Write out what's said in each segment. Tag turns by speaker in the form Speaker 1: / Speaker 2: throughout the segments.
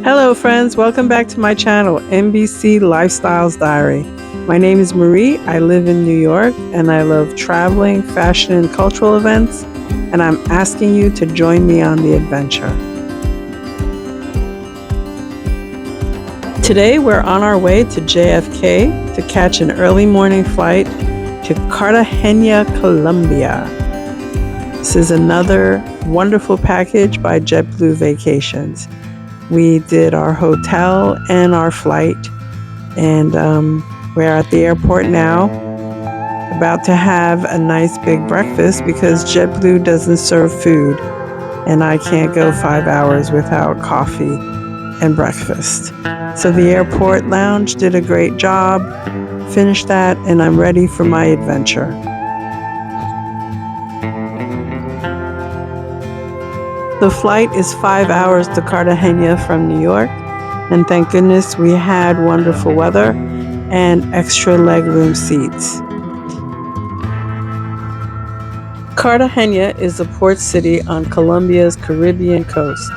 Speaker 1: Hello friends, welcome back to my channel, NBC Lifestyles Diary. My name is Marie, I live in New York, and I love traveling, fashion, and cultural events, and I'm asking you to join me on the adventure. Today we're on our way to JFK to catch an early morning flight to Cartagena, Colombia. This is another wonderful package by JetBlue Vacations. We did our hotel and our flight, and we're at the airport now, about to have a nice big breakfast because JetBlue doesn't serve food, and I can't go 5 hours without coffee and breakfast. So the airport lounge did a great job, finished that, and I'm ready for my adventure. The flight is 5 hours to Cartagena from New York, and thank goodness we had wonderful weather and extra legroom seats. Cartagena is a port city on Colombia's Caribbean coast.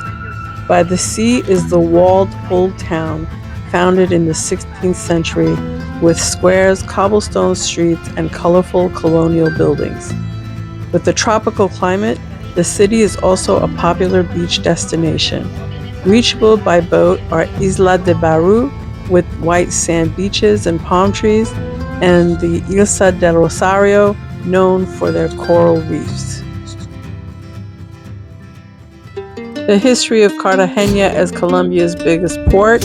Speaker 1: By the sea is the walled old town, founded in the 16th century, with squares, cobblestone streets, and colorful colonial buildings. With the tropical climate, the city is also a popular beach destination. Reachable by boat are Isla de Barú, with white sand beaches and palm trees, and the Isla del Rosario, known for their coral reefs. The history of Cartagena as Colombia's biggest port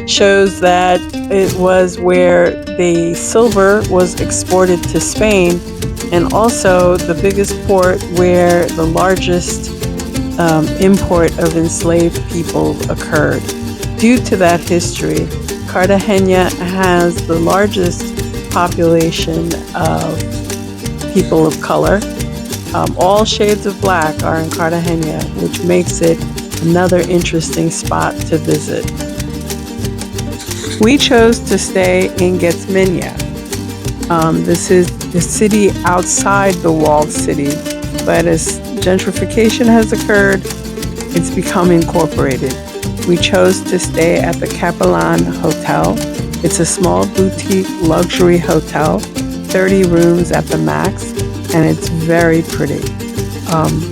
Speaker 1: shows that it was where the silver was exported to Spain, and also the biggest port where the largest import of enslaved people occurred. Due to that history, Cartagena has the largest population of people of color. All shades of black are in Cartagena, which makes it another interesting spot to visit. We chose to stay in Getmenia. This is the city outside the walled city, but as gentrification has occurred, it's become incorporated. We chose to stay at the Capellan Hotel. It's a small boutique luxury hotel, 30 rooms at the max, and it's very pretty,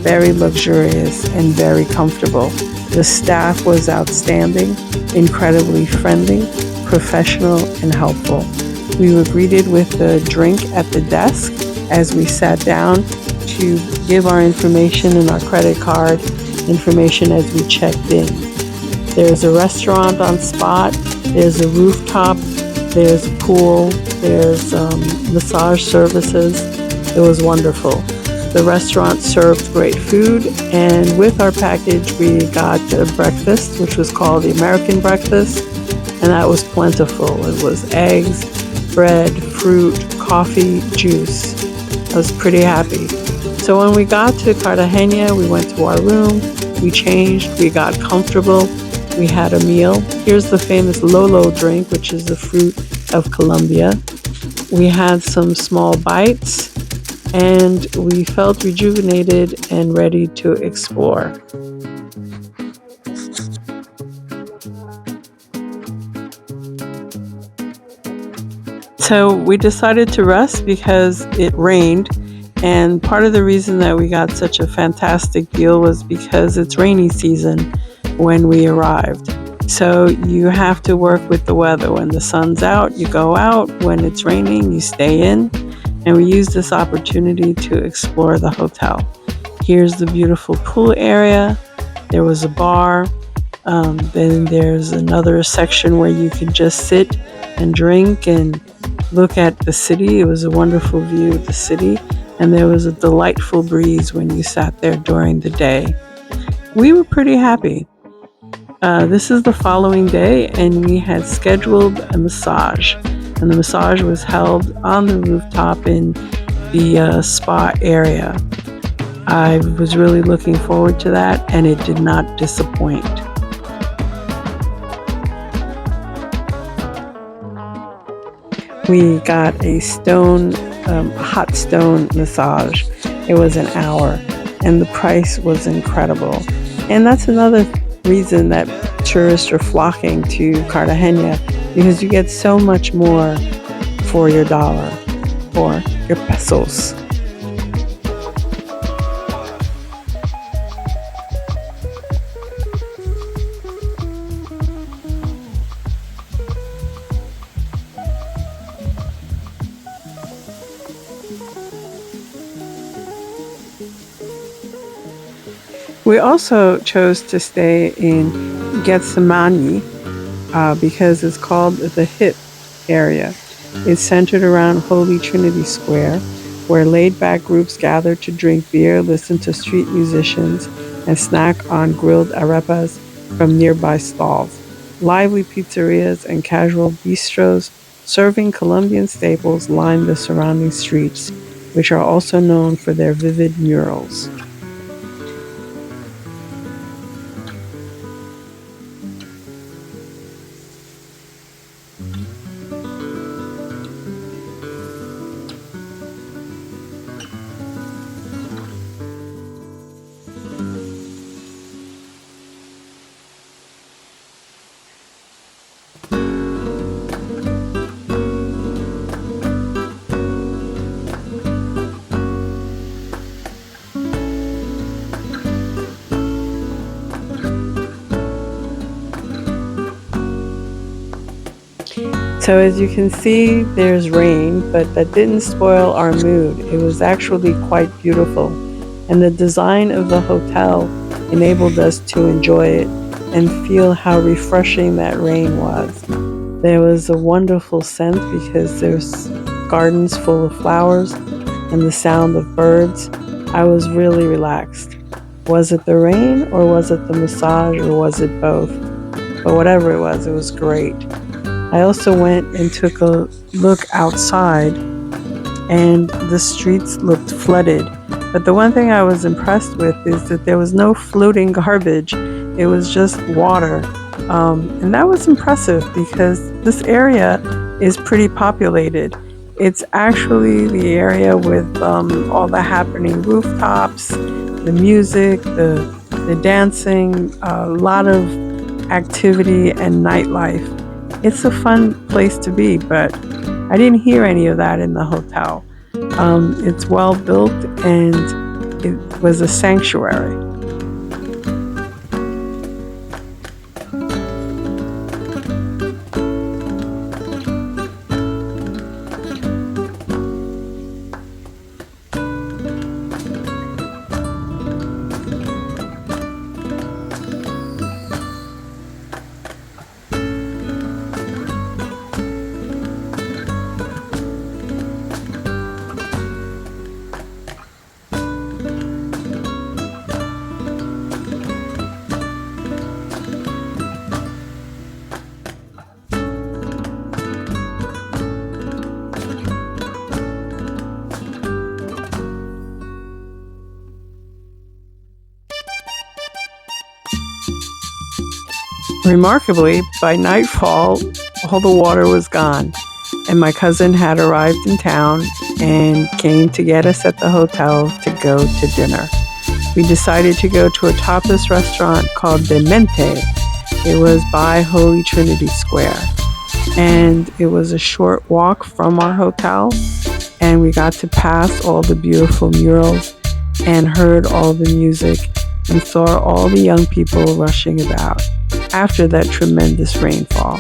Speaker 1: very luxurious and very comfortable. The staff was outstanding, incredibly friendly, professional, and helpful. We were greeted with a drink at the desk as we sat down to give our information and our credit card information as we checked in. There's a restaurant on spot, there's a rooftop, there's a pool, there's massage services. It was wonderful. The restaurant served great food, and with our package we got a breakfast, which was called the American breakfast, and that was plentiful. It was eggs, bread, fruit, coffee, juice. I was pretty happy. So when we got to Cartagena, we went to our room, we changed, we got comfortable, we had a meal. Here's the famous Lolo drink, which is the fruit of Colombia. We had some small bites, and we felt rejuvenated and ready to explore. So we decided to rest because it rained, and part of the reason that we got such a fantastic deal was because it's rainy season when we arrived. So you have to work with the weather. When the sun's out, you go out. When it's raining, you stay in. And we used this opportunity to explore the hotel. Here's the beautiful pool area. There was a bar. Then there's another section where you could just sit and drink and look at the city. It was a wonderful view of the city, and there was a delightful breeze when you sat there during the day. We were pretty happy. This is the following day, and we had scheduled a massage, and the massage was held on the rooftop in the spa area. I was really looking forward to that, and it did not disappoint. We got a hot stone massage. It was an hour, and the price was incredible. And that's another reason that tourists are flocking to Cartagena because you get so much more for your dollar or your pesos. We also chose to stay in Getsemani because it's called the hip area. It's centered around Holy Trinity Square, where laid back groups gather to drink beer, listen to street musicians, and snack on grilled arepas from nearby stalls. Lively pizzerias and casual bistros serving Colombian staples line the surrounding streets, which are also known for their vivid murals. So as you can see, there's rain, but that didn't spoil our mood. It was actually quite beautiful. And the design of the hotel enabled us to enjoy it and feel how refreshing that rain was. There was a wonderful scent because there's gardens full of flowers and the sound of birds. I was really relaxed. Was it the rain or was it the massage or was it both? But whatever it was great. I also went and took a look outside and the streets looked flooded. But the one thing I was impressed with is that there was no floating garbage. It was just water. And that was impressive because this area is pretty populated. It's actually the area with all the happening rooftops, the music, the dancing, a lot of activity and nightlife. It's a fun place to be, but I didn't hear any of that in the hotel. It's well built and it was a sanctuary. Remarkably, by nightfall, all the water was gone, and my cousin had arrived in town and came to get us at the hotel to go to dinner. We decided to go to a tapas restaurant called Demente. It was by Holy Trinity Square, and it was a short walk from our hotel, and we got to pass all the beautiful murals and heard all the music and saw all the young people rushing about after that tremendous rainfall.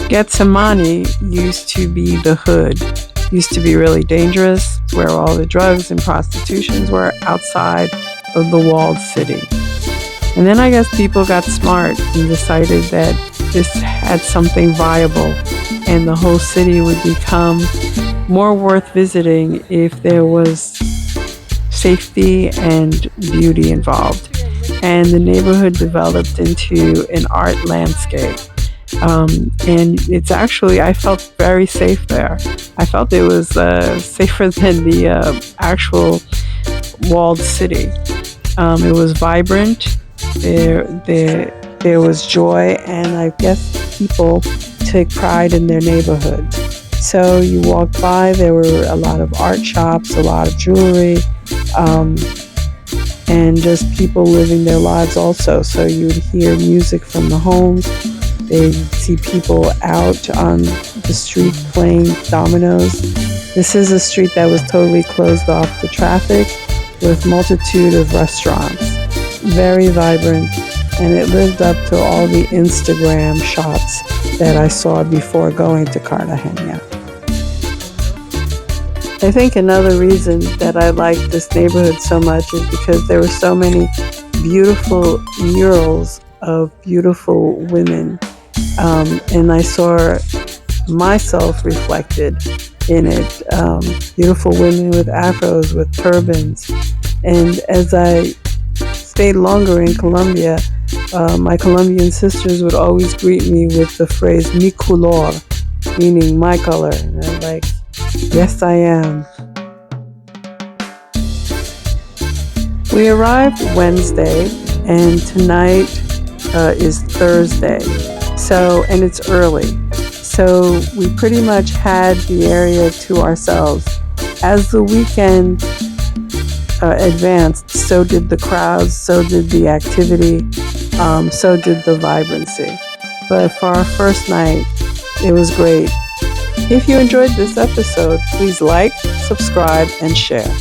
Speaker 1: Getsemani used to be the hood, used to be really dangerous, where all the drugs and prostitutions were outside of the walled city. And then I guess people got smart and decided that this had something viable and the whole city would become more worth visiting if there was safety and beauty involved. And the neighborhood developed into an art landscape. And it's actually, I felt very safe there. I felt it was safer than the actual walled city. It was vibrant. There was joy, and I guess people took pride in their neighborhood. So you walked by, there were a lot of art shops, a lot of jewelry, and just people living their lives also. So you would hear music from the homes. They'd see people out on the street playing dominoes. This is a street that was totally closed off to traffic with multitude of restaurants. Very vibrant, and it lived up to all the Instagram shots that I saw before going to Cartagena. I think another reason that I like this neighborhood so much is because there were so many beautiful murals of beautiful women, and I saw myself reflected in it. Beautiful women with afros, with turbans. And as I stayed longer in Colombia, my Colombian sisters would always greet me with the phrase mi color, meaning my color. And I'm like, yes, I am. We arrived Wednesday, and tonight is Thursday. And it's early. So we pretty much had the area to ourselves. As the weekend advanced, so did the crowds, so did the activity, so did the vibrancy. But for our first night, it was great. If you enjoyed this episode, please like, subscribe, and share.